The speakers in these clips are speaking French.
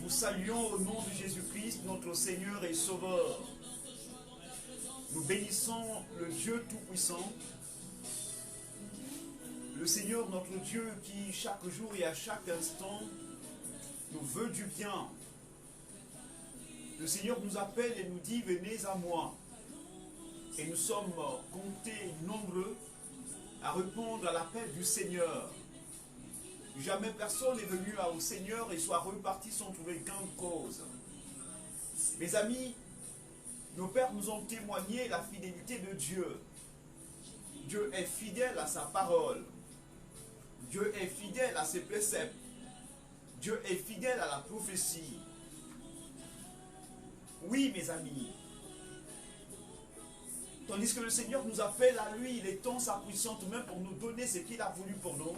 Saluons au nom de Jésus-Christ, notre Seigneur et Sauveur. Nous bénissons le Dieu Tout-Puissant, le Seigneur notre Dieu qui chaque jour et à chaque instant nous veut du bien. Le Seigneur nous appelle et nous dit « Venez à moi ». Et nous sommes comptés nombreux à répondre à l'appel du Seigneur. Jamais personne n'est venu au Seigneur et soit reparti sans trouver gain de cause. Mes amis, nos pères nous ont témoigné la fidélité de Dieu. Dieu est fidèle à sa parole. Dieu est fidèle à ses préceptes. Dieu est fidèle à la prophétie. Oui, mes amis. Tandis que le Seigneur nous appelle à lui, il étend sa puissance même pour nous donner ce qu'il a voulu pour nous.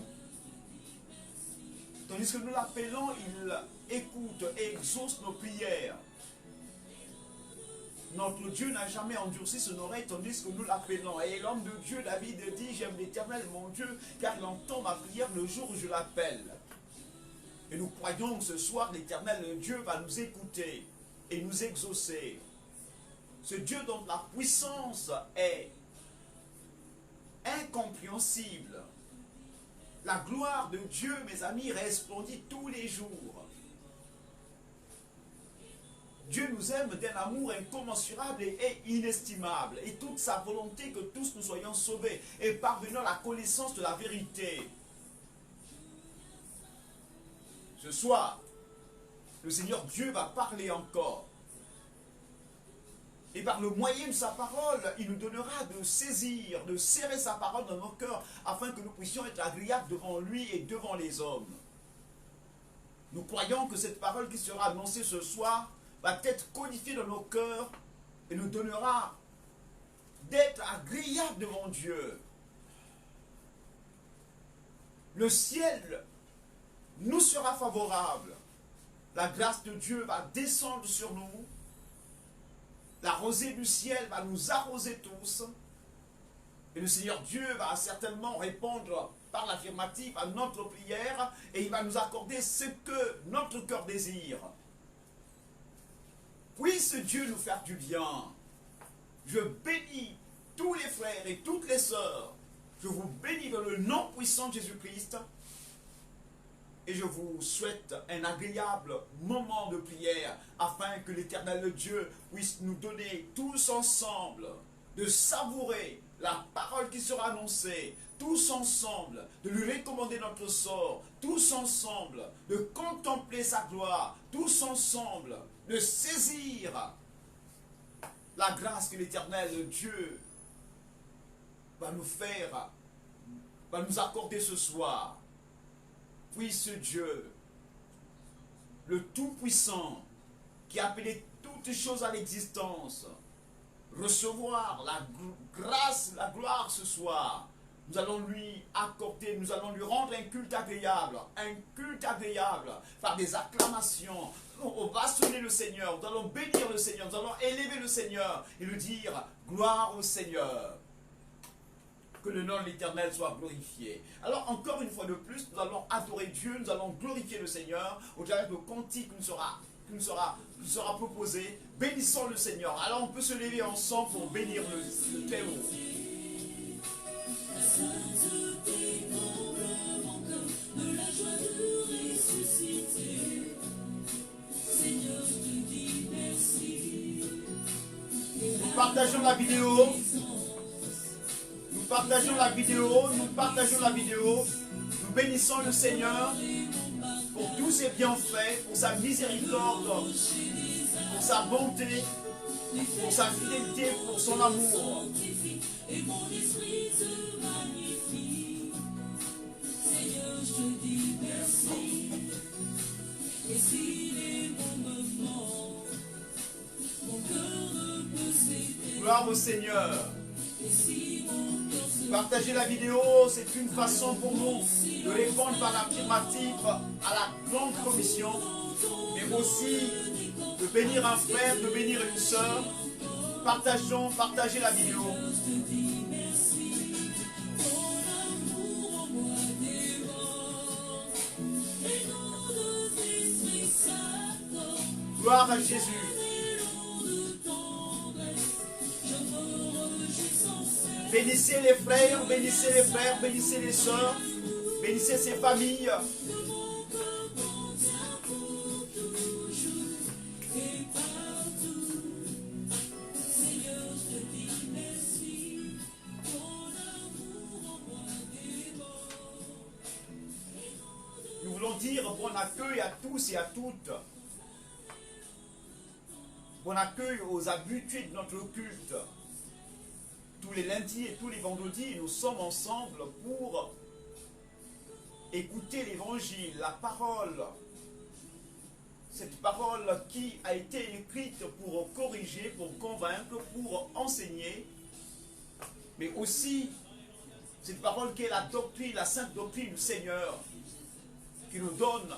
Tandis que nous l'appelons, il écoute et exauce nos prières. Notre Dieu n'a jamais endurci son oreille tandis que nous l'appelons. Et l'homme de Dieu, David, dit « J'aime l'Éternel, mon Dieu, car il entend ma prière le jour où je l'appelle. » Et nous croyons que ce soir, l'Éternel Dieu va nous écouter et nous exaucer. Ce Dieu dont la puissance est incompréhensible. La gloire de Dieu, mes amis, resplendit tous les jours. Dieu nous aime d'un amour incommensurable et inestimable. Et toute sa volonté que tous nous soyons sauvés et parvenons à la connaissance de la vérité. Ce soir, le Seigneur Dieu va parler encore. Et par le moyen de sa parole, il nous donnera de saisir, de serrer sa parole dans nos cœurs, afin que nous puissions être agréables devant lui et devant les hommes. Nous croyons que cette parole qui sera annoncée ce soir va être codifiée dans nos cœurs et nous donnera d'être agréables devant Dieu. Le ciel nous sera favorable. La grâce de Dieu va descendre sur nous. La rosée du ciel va nous arroser tous. Et le Seigneur Dieu va certainement répondre par l'affirmative à notre prière. Et il va nous accorder ce que notre cœur désire. Puisse Dieu nous faire du bien. Je bénis tous les frères et toutes les sœurs. Je vous bénis dans le nom puissant de Jésus-Christ. Et je vous souhaite un agréable moment de prière afin que l'Éternel Dieu puisse nous donner tous ensemble de savourer la parole qui sera annoncée, tous ensemble de lui recommander notre sort, tous ensemble de contempler sa gloire, tous ensemble de saisir la grâce que l'Éternel Dieu va nous faire, va nous accorder ce soir. Puisse Dieu, le Tout-Puissant, qui a appelé toutes choses à l'existence, recevoir la grâce, la gloire ce soir. Nous allons lui accorder, nous allons lui rendre un culte agréable par des acclamations. On va sonner le Seigneur, nous allons bénir le Seigneur, nous allons élever le Seigneur et lui dire gloire au Seigneur. Que le nom de l'Éternel soit glorifié. Alors encore une fois de plus, nous allons adorer Dieu, nous allons glorifier le Seigneur au travers de cantique qui nous sera proposé. Bénissons le Seigneur. Alors on peut se lever ensemble pour bénir le Très haut. De la joie de ressusciter, Seigneur, je te dis merci. Nous partageons la vidéo. Nous partageons la vidéo, nous bénissons le Seigneur pour tous ses bienfaits, pour sa miséricorde, pour sa bonté, pour sa fidélité, pour son amour. Et mon esprit se manifeste. Gloire au Seigneur. Partager la vidéo, c'est une façon pour nous de répondre par l'affirmatif à la grande commission, mais aussi de bénir un frère, de bénir une sœur. Partagez la vidéo. Gloire à Jésus. Bénissez les frères, bénissez les frères, bénissez les sœurs, bénissez ces familles. Nous voulons dire bon accueil à tous et à toutes. Bon accueil aux habitués de notre culte. Tous les lundis et tous les vendredis, nous sommes ensemble pour écouter l'évangile, la parole. Cette parole qui a été écrite pour corriger, pour convaincre, pour enseigner, mais aussi cette parole qui est la doctrine, la sainte doctrine du Seigneur, qui nous donne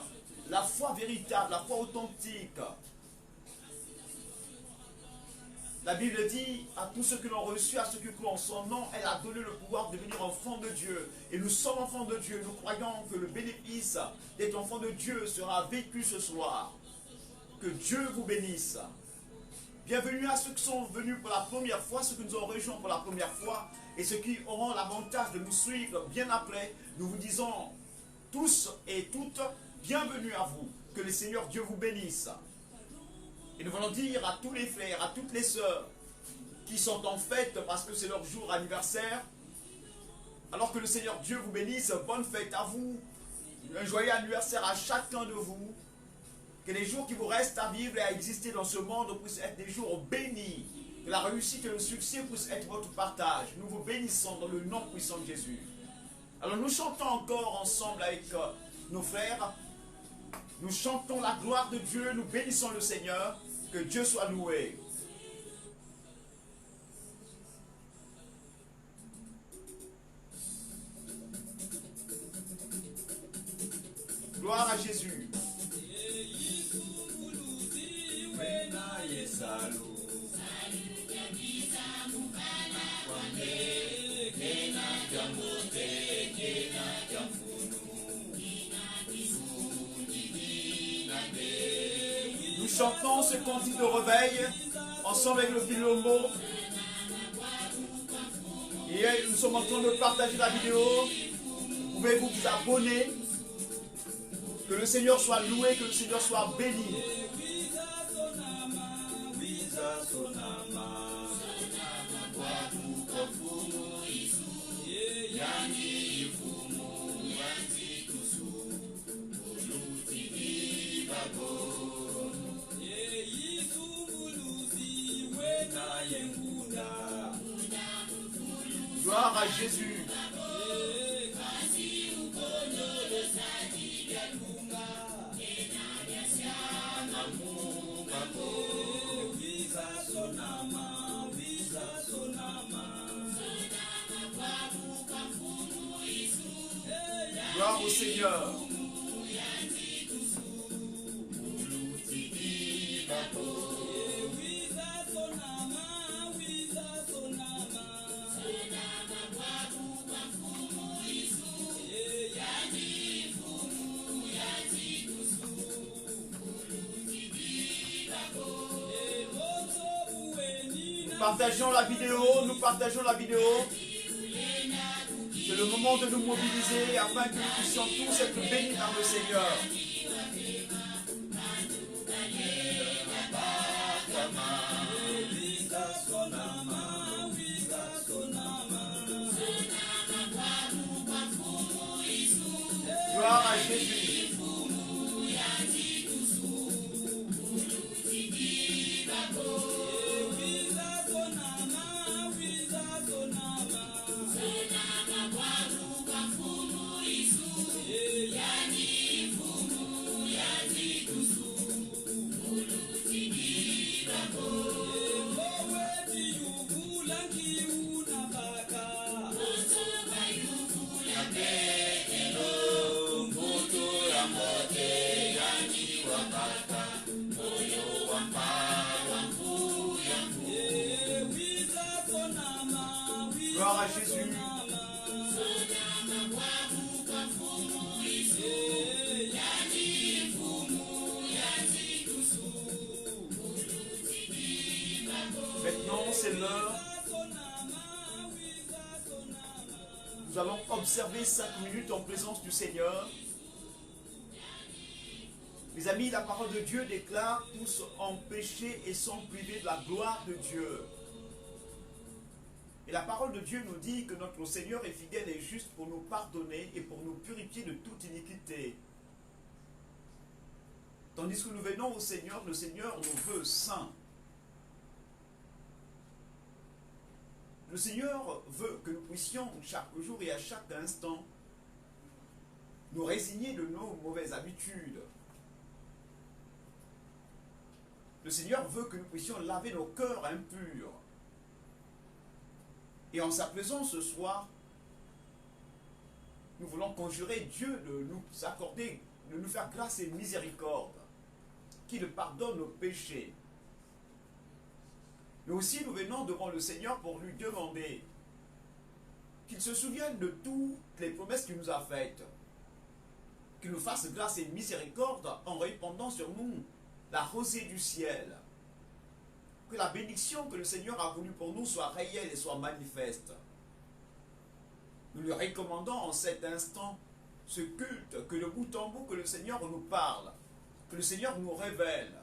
la foi véritable, la foi authentique. La Bible dit à tous ceux qui l'ont reçu, à ceux qui croient en son nom, elle a donné le pouvoir de devenir enfants de Dieu. Et nous sommes enfants de Dieu. Nous croyons que le bénéfice d'être enfants de Dieu sera vécu ce soir. Que Dieu vous bénisse. Bienvenue à ceux qui sont venus pour la première fois, ceux qui nous ont rejoints pour la première fois et ceux qui auront l'avantage de nous suivre bien après. Nous vous disons tous et toutes, bienvenue à vous. Que le Seigneur Dieu vous bénisse. Et nous voulons dire à tous les frères, à toutes les sœurs qui sont en fête parce que c'est leur jour anniversaire, alors que le Seigneur Dieu vous bénisse, bonne fête à vous, un joyeux anniversaire à chacun de vous, que les jours qui vous restent à vivre et à exister dans ce monde puissent être des jours bénis, que la réussite et le succès puissent être votre partage. Nous vous bénissons dans le nom puissant de Jésus. Alors nous chantons encore ensemble avec nos frères, nous chantons la gloire de Dieu, nous bénissons le Seigneur. Que Dieu soit loué. Gloire à Jésus. Nous chantons ce cantique de réveil ensemble avec le Philombo. Et nous sommes en train de partager la vidéo. Vous pouvez vous abonner. Que le Seigneur soit loué, que le Seigneur soit béni. Gloire à Jésus. Gloire au Seigneur. Nous partageons la vidéo. C'est le moment de nous mobiliser afin que nous puissions tous être bénis par le Seigneur. Gloire à Jésus. Maintenant, c'est l'heure. Nous allons observer 5 minutes en présence du Seigneur. Mes amis, la parole de Dieu déclare: tous ont péché et sont privés de la gloire de Dieu. Et la parole de Dieu nous dit que notre Seigneur est fidèle et juste pour nous pardonner et pour nous purifier de toute iniquité. Tandis que nous venons au Seigneur, le Seigneur nous veut saints. Le Seigneur veut que nous puissions chaque jour et à chaque instant nous résigner de nos mauvaises habitudes. Le Seigneur veut que nous puissions laver nos cœurs impurs. Et en sa présence ce soir, nous voulons conjurer Dieu de nous accorder, de nous faire grâce et miséricorde, qu'il pardonne nos péchés. Mais aussi nous venons devant le Seigneur pour lui demander qu'il se souvienne de toutes les promesses qu'il nous a faites, qu'il nous fasse grâce et miséricorde en répandant sur nous la rosée du ciel. Que la bénédiction que le Seigneur a voulu pour nous soit réelle et soit manifeste. Nous lui recommandons en cet instant ce culte, que de bout en bout que le Seigneur nous parle, que le Seigneur nous révèle,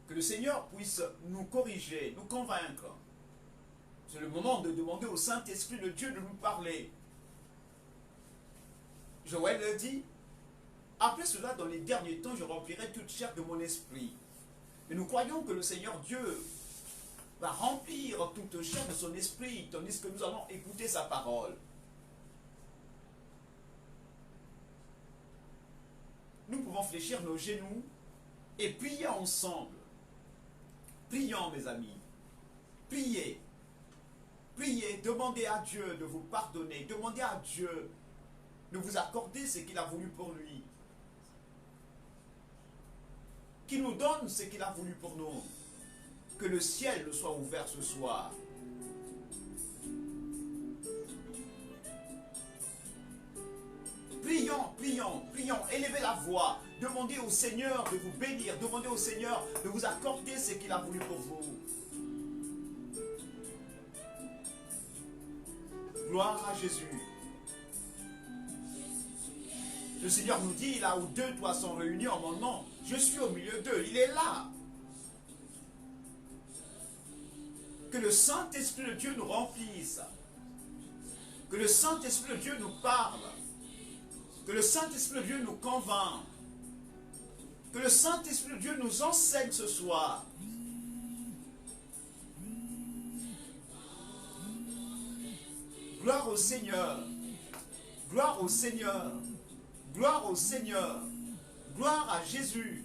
que le Seigneur puisse nous corriger, nous convaincre. C'est le moment de demander au Saint-Esprit de Dieu de nous parler. Joël le dit: après cela, dans les derniers temps, je remplirai toute chair de mon esprit. Et nous croyons que le Seigneur Dieu va remplir toute chair de son esprit, tandis que nous allons écouter sa parole. Nous pouvons fléchir nos genoux et prier ensemble. Prions, mes amis. Priez. Priez, demandez à Dieu de vous pardonner. Demandez à Dieu de vous accorder ce qu'il a voulu pour lui. Qu'il nous donne ce qu'il a voulu pour nous. Que le ciel soit ouvert ce soir. Prions, prions, prions, élevez la voix. Demandez au Seigneur de vous bénir. Demandez au Seigneur de vous accorder ce qu'il a voulu pour vous. Gloire à Jésus. Le Seigneur nous dit, là où 2 toi sont réunis en mon nom, je suis au milieu d'eux. Il est là. Que le Saint-Esprit de Dieu nous remplisse. Que le Saint-Esprit de Dieu nous parle. Que le Saint-Esprit de Dieu nous convainc. Que le Saint-Esprit de Dieu nous enseigne ce soir. Gloire au Seigneur. Gloire au Seigneur. Gloire au Seigneur. Gloire à Jésus.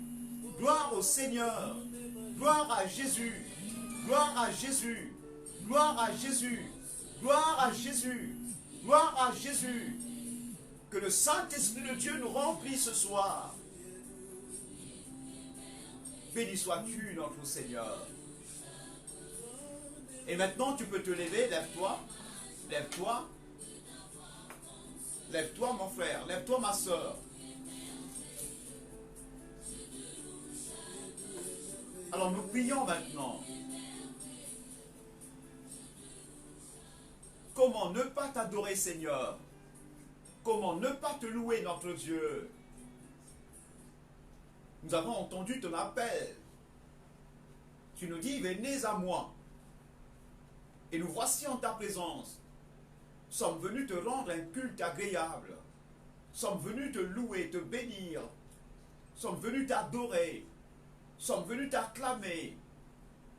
Gloire au Seigneur. Gloire à Jésus. Gloire à Jésus. Gloire à Jésus. Gloire à Jésus. Gloire à Jésus. Que le Saint-Esprit de Dieu nous remplisse ce soir. Béni sois-tu, notre Seigneur. Et maintenant, tu peux te lever, lève-toi. Lève-toi. Lève-toi, mon frère. Lève-toi, ma soeur. Alors, nous prions maintenant. Comment ne pas t'adorer, Seigneur? Comment ne pas te louer, notre Dieu? Nous avons entendu ton appel. Tu nous dis, venez à moi. Et nous voici en ta présence. Nous sommes venus te rendre un culte agréable. Nous sommes venus te louer, te bénir. Nous sommes venus t'adorer. Nous sommes venus t'acclamer.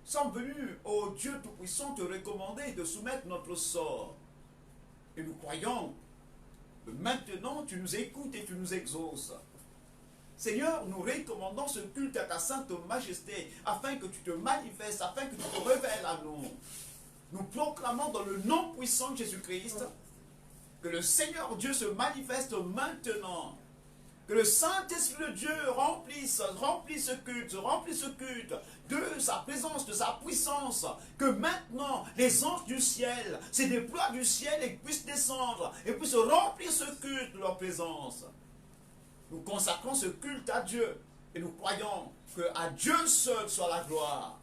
Nous sommes venus, ô Dieu Tout-Puissant, te recommander de soumettre notre sort. Et nous croyons que maintenant tu nous écoutes et tu nous exauces. Seigneur, nous recommandons ce culte à ta sainte majesté, afin que tu te manifestes, afin que tu te révèles à nous. Nous proclamons dans le nom puissant de Jésus-Christ que le Seigneur Dieu se manifeste maintenant. Que le Saint-Esprit de Dieu remplisse ce culte de sa présence, de sa puissance. Que maintenant, les anges du ciel se déploient du ciel et puissent descendre et puissent remplir ce culte de leur présence. Nous consacrons ce culte à Dieu et nous croyons qu'à Dieu seul soit la gloire.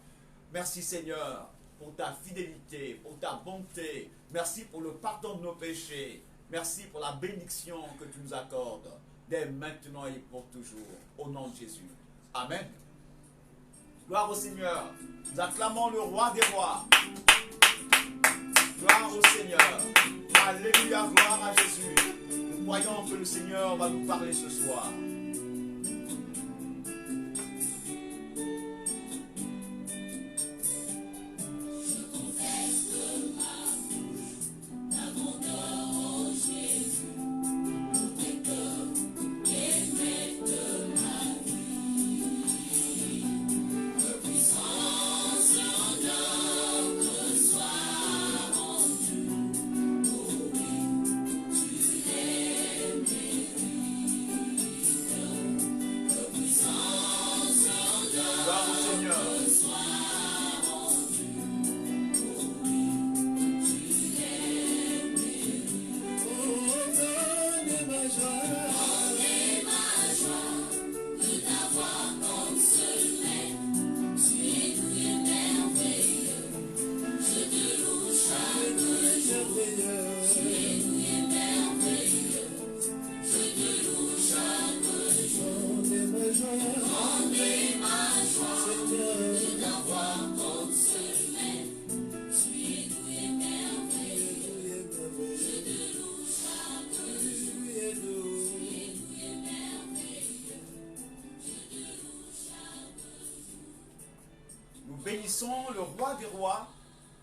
Merci Seigneur pour ta fidélité, pour ta bonté. Merci pour le pardon de nos péchés. Merci pour la bénédiction que tu nous accordes, dès maintenant et pour toujours. Au nom de Jésus. Amen. Gloire au Seigneur. Nous acclamons le roi des rois. Gloire au Seigneur. Alléluia, gloire à Jésus. Nous croyons que le Seigneur va nous parler ce soir. Nous bénissons le roi des rois,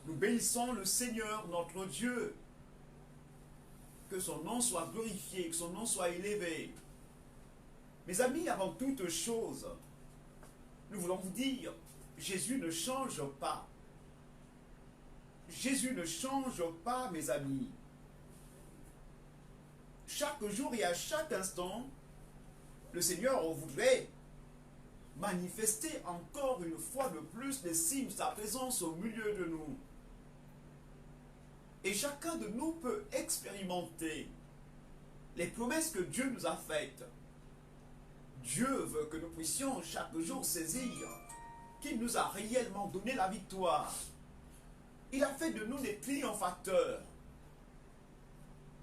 nous bénissons le Seigneur notre Dieu. Que son nom soit glorifié, que son nom soit élevé. Mes amis, avant toute chose, nous voulons vous dire, Jésus ne change pas. Jésus ne change pas, mes amis. Chaque jour et à chaque instant, le Seigneur voudrait manifester encore une fois de plus les signes de sa présence au milieu de nous. Et chacun de nous peut expérimenter les promesses que Dieu nous a faites. Dieu veut que nous puissions chaque jour saisir qu'il nous a réellement donné la victoire. Il a fait de nous des triomphateurs.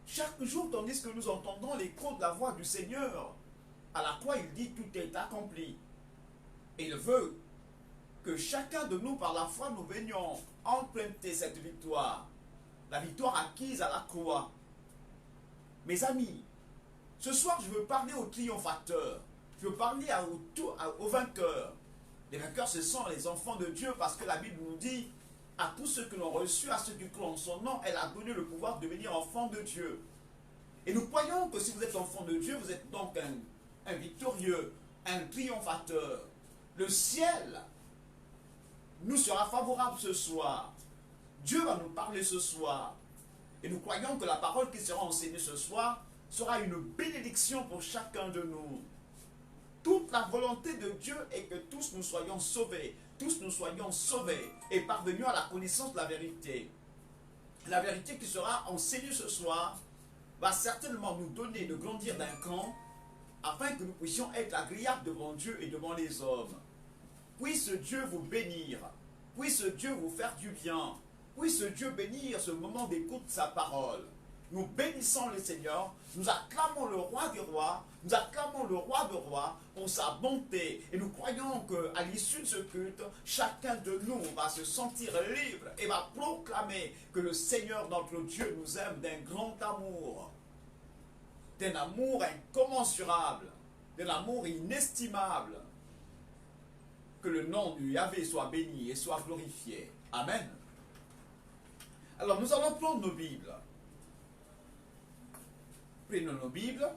Chaque jour, tandis que nous entendons l'écho de la voix du Seigneur, à la croix, il dit « tout est accompli ». Et il veut que chacun de nous, par la foi, nous venions emprunter cette victoire. La victoire acquise à la croix. Mes amis, ce soir, je veux parler aux triomphateurs. Je veux parler aux vainqueurs. Les vainqueurs, ce sont les enfants de Dieu, parce que la Bible nous dit, à tous ceux qui l'ont reçu, à ceux qui croient en son nom, elle a donné le pouvoir de devenir enfants de Dieu. Et nous croyons que si vous êtes enfant de Dieu, vous êtes donc un victorieux, un triomphateur. Le ciel nous sera favorable ce soir. Dieu va nous parler ce soir. Et nous croyons que la parole qui sera enseignée ce soir sera une bénédiction pour chacun de nous. Toute la volonté de Dieu est que tous nous soyons sauvés. Tous nous soyons sauvés et parvenus à la connaissance de la vérité. La vérité qui sera enseignée ce soir va certainement nous donner de grandir d'un cran afin que nous puissions être agréables devant Dieu et devant les hommes. Puisse Dieu vous bénir. Puisse Dieu vous faire du bien. Puisse Dieu bénir ce moment d'écoute de sa parole. Nous bénissons le Seigneur, nous acclamons le roi des rois, nous acclamons le roi des rois pour sa bonté. Et nous croyons qu'à l'issue de ce culte, chacun de nous va se sentir libre et va proclamer que le Seigneur notre Dieu nous aime d'un grand amour. D'un amour incommensurable, d'un amour inestimable. Que le nom du Yahvé soit béni et soit glorifié. Amen. Alors nous allons prendre nos Bibles. Prenons nos Bibles.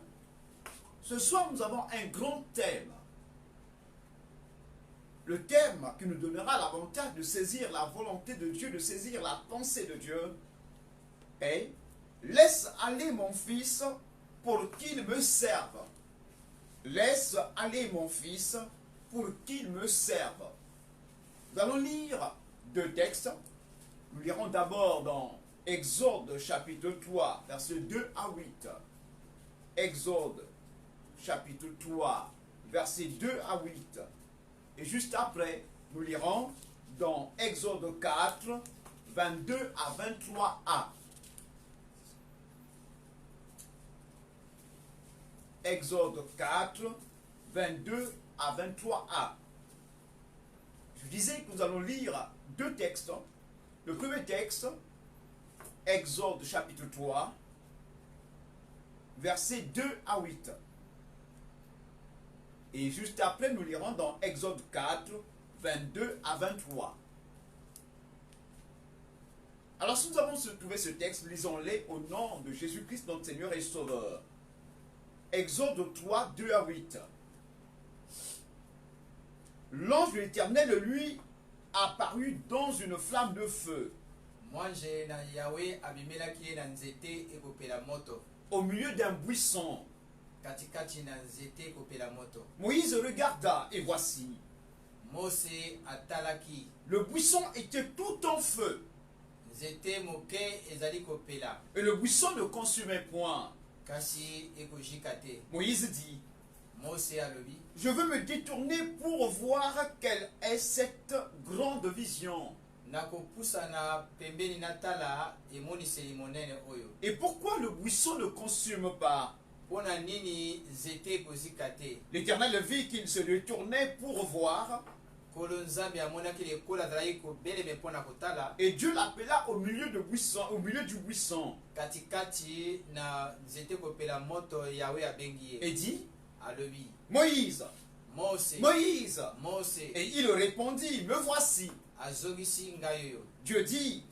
Ce soir, nous avons un grand thème. Le thème qui nous donnera l'avantage de saisir la volonté de Dieu, de saisir la pensée de Dieu, est « Laisse aller mon fils pour qu'il me serve. laisse aller mon fils pour qu'il me serve. Nous allons lire deux textes. Nous lirons d'abord dans Exode chapitre 3, versets 2 à 8. Exode chapitre 3, versets 2 à 8. Et juste après, nous lirons dans Exode 4, 22 à 23a. Exode 4, 22 à 23a. Je disais que nous allons lire deux textes. Le premier texte, Exode chapitre 3, versets 2 à 8. Et juste après, nous lirons dans Exode 4, 22 à 23. Alors, si nous avons trouvé ce texte, lisons-les au nom de Jésus-Christ, notre Seigneur et Sauveur. Exode 3, 2 à 8. L'ange de l'Éternel lui apparut dans une flamme de feu au milieu d'un buisson. Moïse regarda et voici, le buisson était tout en feu et le buisson ne consumait point. Moïse dit, je veux me détourner pour voir quelle est cette grande vision. Et pourquoi le buisson ne consume pas? L'Éternel vit qu'il se détournait pour voir. Et Dieu l'appela au milieu du buisson. Et dit, Moïse, Moïse. Et il répondit, me voici. Dieu dit,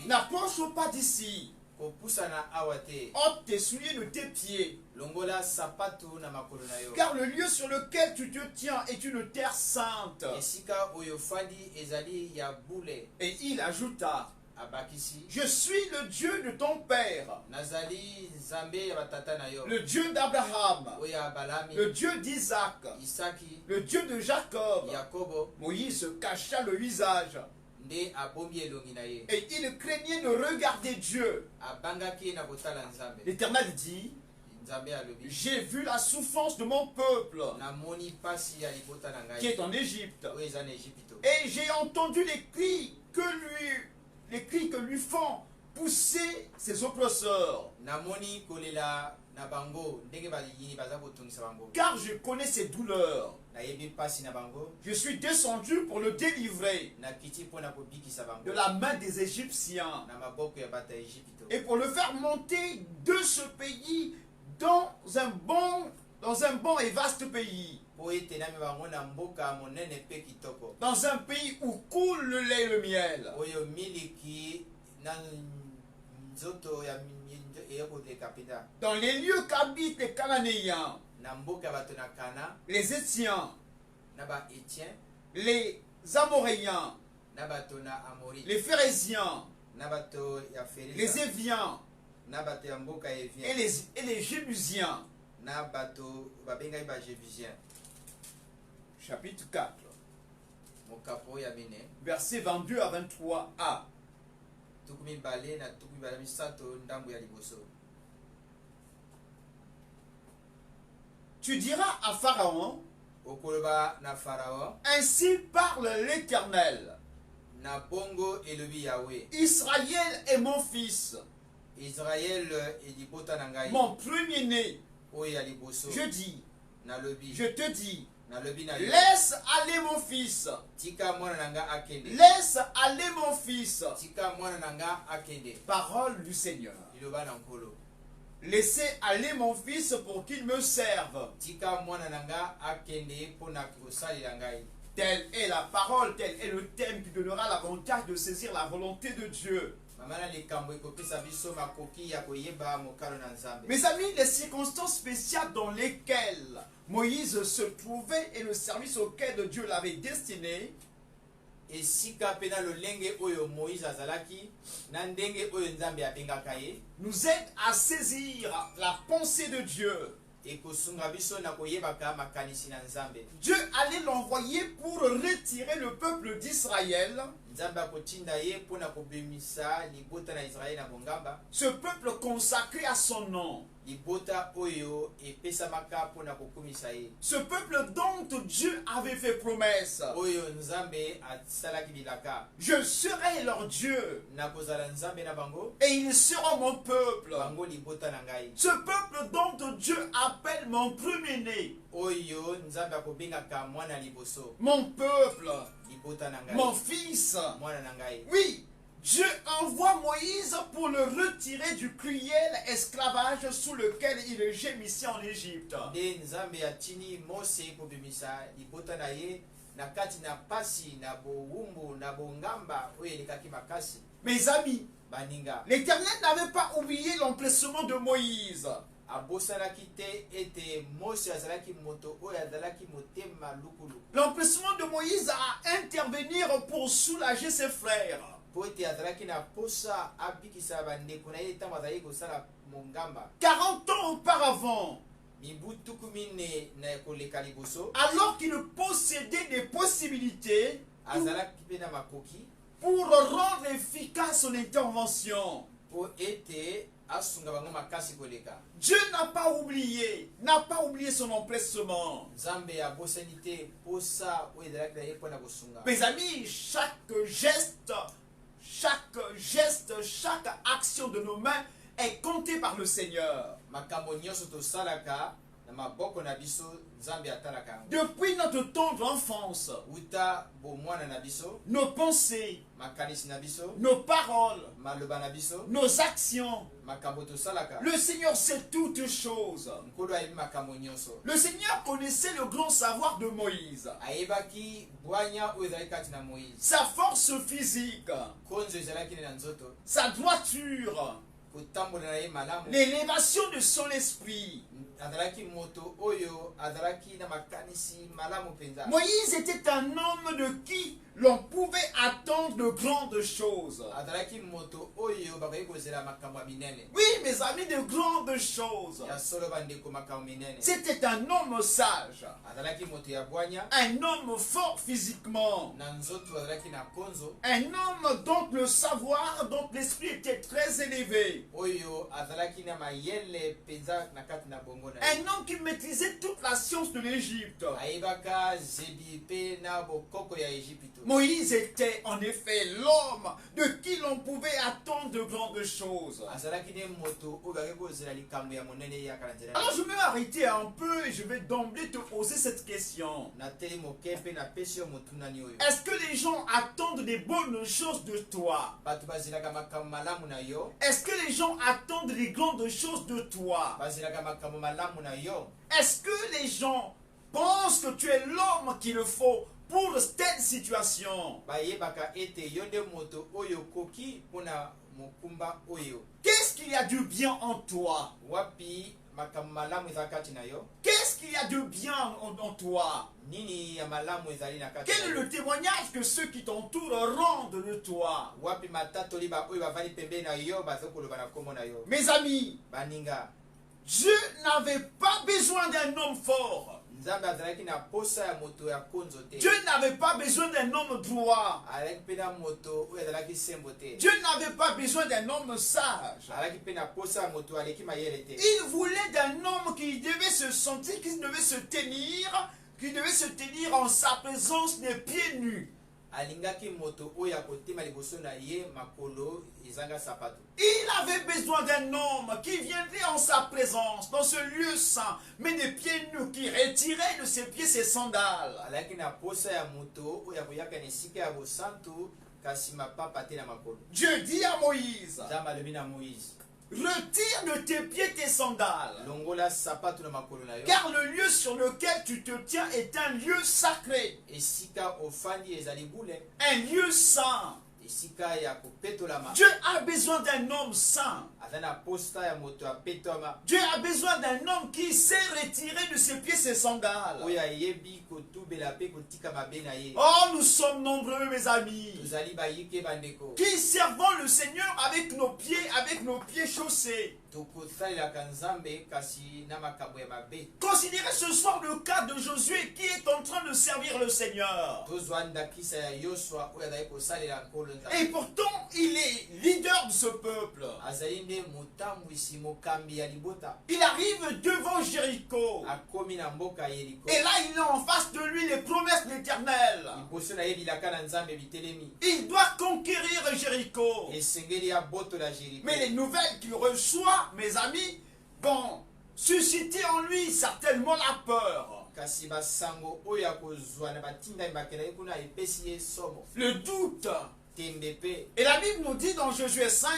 n'approche pas d'ici. Ôte tes souliers de tes pieds. Car le lieu sur lequel tu te tiens est une terre sainte. Et il ajouta, je suis le Dieu de ton père, le Dieu d'Abraham, le Dieu d'Isaac, le Dieu de Jacob. Moïse cacha le visage. Et il craignait de regarder Dieu. L'Éternel dit, j'ai vu la souffrance de mon peuple qui est en Égypte. Et j'ai entendu les cris que lui font pousser ses oppresseurs. Car je connais ses douleurs. Je suis descendu pour le délivrer de la main des Égyptiens et pour le faire monter de ce pays dans un bon et vaste pays, dans un pays où coule le lait et le miel, dans les lieux qu'habitent les Cananéens, les Étiens, les Amoréens, les Phéréziens, les Éviens et les Jébusiens. Chapitre 4, versets 22 à 23a. Tu diras à Pharaon, ainsi parle l'Éternel, Israël est mon fils, mon premier-né. Je dis, je te dis, laisse aller mon fils. Laisse aller mon fils. Parole du Seigneur. Laissez aller mon fils pour qu'il me serve. Telle est la parole, tel est le thème qui donnera l'avantage de saisir la volonté de Dieu. Mes amis, les circonstances spéciales dans lesquelles Moïse se trouvait et le service auquel Dieu l'avait destiné nous aident à saisir la pensée de Dieu. ekosunga biso na koyebaka makanisi na Nzambe. Dieu allait l'envoyer pour retirer le peuple d'Israël. Nzambe akotinda ye pona kobimisa libota na Israël na bongamba. Ce peuple consacré à son nom. Libota oyo epesamaka pona kokumisa ye. Ce peuple dont Dieu avait fait promesse. Oyo Nzambe asalaki bilaka. Je serai leur Dieu. Na kozala Nzambe na bango. Et ils seront mon peuple. Bango libota na ngai. Ce peuple dont Dieu appelle mon premier-né. Oyo Nzambe akobengaka mwana liboso. Mon peuple. Libota na ngai. Mon fils. Mwana na ngai. Oui. Dieu envoie Moïse pour le retirer du cruel esclavage sous lequel il gémissait en Égypte. De Nzambe atini Mose kobimisa libota na ye na kati na pasi na bowumbu na bongamba oyo elekaki makasi. Mes amis, baninga, l'Éternel n'avait pas oublié l'emplacement de Moïse. abosalaki te ete Mose azalaki moto oyo azalaki motema lukulu. L'emplacement de Moïse à intervenir pour soulager ses frères. Po ete azalaki na posa abikisa bandeko na ye ntango azalaki kosala mongamba. 40 ans auparavant, mibu tuku mine na koleka liboso, alors qu'il possédait des possibilités azalaki mpe na makoki pour rendre efficace son intervention. po ete asunga bango makasi koleka. Dieu n'a pas oublié son emplacement. Nzambe abosani te posa oyo ezalaki na ye mpona kosunga. Mes amis, chaque geste, chaque action de nos mains est comptée par le Seigneur. Makambo nyonso tosalaka na maboko na biso Nzambe atalaka yango. Depuis notre tendre enfance, Uta bomwana na biso, nos pensées, makanisi na biso, nos paroles, maloba na biso, nos actions, makambo tosalaka. le Seigneur sait toutes choses. Nkolo ayebi makambo nyonso. Le Seigneur connaissait le grand savoir de Moïse, Ayebaki bwanya oyo ezalaki kati na Moïse. sa force physique, Konzo ezalaki na nzoto, sa droiture, kotambola na ye malamu. l'élévation de son esprit. Azalaki moto oyo azalaki na makanisi malamu penza. Moïse était un homme de qui l'on pouvait attendre de grandes choses. Azalaki moto oyo bakoki kozela makambo ya minene. Oui, mes amis, de grandes choses. Ya solo bandeko makambo minene. C'était un homme sage, Azalaki moto ya bwanya, un homme fort physiquement, na nzoto azalaki na konzo, un homme dont le savoir, dont l'esprit était très élevé, oyo azalaki na mayele penza na kati na bongo na ye. un homme qui maîtrisait toute la science de l'Égypte. Ayebaka zebi pe na bokoko ya Ejipito. Moïse était en effet l'homme de qui l'on pouvait attendre de grandes choses. Azalaki ne moto oyo bakoki kozela likambo ya monene yaka na nzela. Alors je vais m'arrêter un peu et je vais d'emblée te poser cette question. Na teli moke pe na pesi yo motunani oyo. Est-ce que les gens attendent des bonnes choses de toi? Bato bazelaka makambo malamu na yo. Est-ce que les gens attendent des grandes choses de toi? Bazelaka makambo malamu na yo. Est-ce que les gens pensent que tu es l'homme qu'il faut pour telle situation? Bayebaka ete yo nde moto oyo koki mpona mokumba oyo. Qu'est-ce qu'il y a de bien en toi? Wapi makambo malamu ezala kati na yo? Qu'est-ce qu'il y a de bien en toi? Nini ya malamu ezali na kati Quel na est yo? le témoignage que ceux qui t'entourent rendent de toi? Wapi matatoli ba oyo bavandi pembeni na yo bazokoloba na kombo na yo? Mes amis, Baninga, Dieu n'avait pas besoin d'un homme fort. Nzambe azalaki na posa ya moto ya konzo te. Dieu n'avait pas besoin d'un homme droit. Azalaki mpe na moto oyo azalaki sembo te. Dieu n'avait pas besoin d'un homme sage. Azalaki mpe na posa ya moto aleki mayele te. Il voulait d'un homme qui devait se sentir, qui devait se tenir en sa présence des pieds nus. Alingaki moto oyo akotema liboso na ye makolo ezanga sapato. Il avait besoin d'un homme qui viendrait en sa présence, dans ce lieu saint, mais des pieds nus, qui retirait de ses pieds ses sandales. Alaki na posa ya moto oyo akoyaka na esika ya bosantu kasi mapapa te na makolo. Dieu dit à Moïse, Nzambe alobi na Moïse, retire de tes pieds tes sandales, longola sapato na makolo na yo. car le lieu sur lequel tu te tiens est un lieu sacré, Esika ofandi ezali bule, un lieu saint. esika ya kopetolama Dieu a besoin d'un homme saint. aza na posta ya moto apetolama Dieu a besoin d'un homme qui sait retirer de ses pieds ses sandales. oyo ayebi kotubela mpe kotika mabe na ye. Oh, nous sommes nombreux, mes amis, tozali bayike bandeko qui servons le Seigneur avec nos pieds chaussés. tokosalelaka nzambe kasi na makambo ya mabe. Considérez ce soir le cas de Josué qui est en train de servir le Seigneur. tozwa ndakisa ya yosua oyo azali kosalela nkolo Et nzambe pourtant, il est leader de ce peuple. azali nde motambwisi mokambi ya libota. Il arrive devant Jéricho. akomi na mboka ya yeriko Et là, il a en face de lui les promesses de l'Éternel. liboso na ye bilaka na nzambe bitelemi Il doit conquérir Jéricho. esengeli ya boto la jeriko. Mais les nouvelles qu'il reçoit, mes amis, vont susciter en lui certainement la peur, kasi basango oyo ya kozwa na batindami bakela ye kuna epesi ye somo le doute. tembe mpe. Et la Bible nous dit dans Josué 5,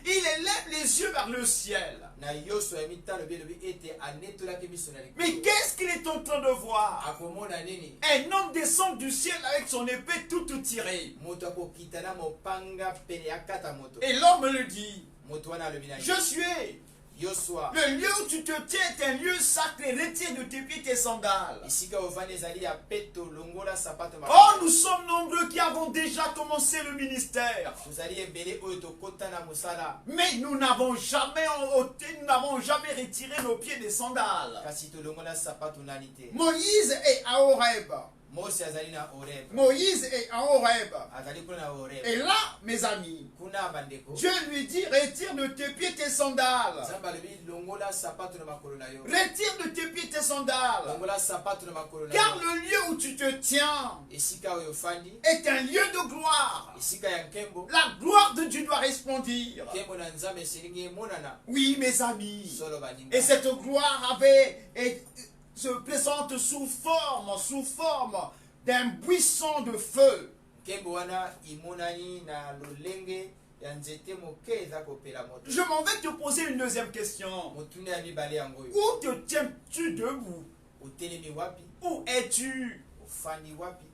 il élève les yeux vers le ciel. na yosua ya mitano belobi ete anetolaki miso na Mais likolo. qu'est-ce qu'il est en train de voir? akomona nini Un homme descend du ciel avec son épée toute tirée. moto akokita na mopanga pene ya kata moto. Et l'homme le dit, moto wana alobi na ye Josué, yosua le lieu où tu te tiens est un lieu sacré, retire de tes pieds tes sandales. esika ovandi ezali ya peto longola sapato Oh, nous sommes nombreux qui avons déjà commencé le ministère. tozali ebele oyo tokota na mosala Mais nous n'avons jamais ôté, nous n'avons jamais retiré nos pieds des sandales. kasi tolongola sapato nani te. Moïse est à Horeb. mose azali na oreb Moïse est à Horeb. azali kuna na oreb Et là, mes amis, kuna bandeko Dieu lui dit, retire de tes pieds tes sandales. nzambe alobi longola sapato na makolo na yo. Retire de tes pieds tes sandales. longola sapato na makolo na Car yo. le lieu où tu te tiens esika oyo ofandi est un lieu de gloire. esika ya nkembo La gloire de Dieu doit resplendir. nkembo na nzambe eselingi emonana Oui, mes amis. solo baninga. Et cette gloire se présente sous forme d'un buisson de feu. nkembo wana imonani na lolenge ya nzete moke eza kopela moto. Je m'en vais te poser une deuxième question. motuna ya mibale yango oyo Où te tiens-tu debout? otelemi wapi Où es-tu? ofandi wapi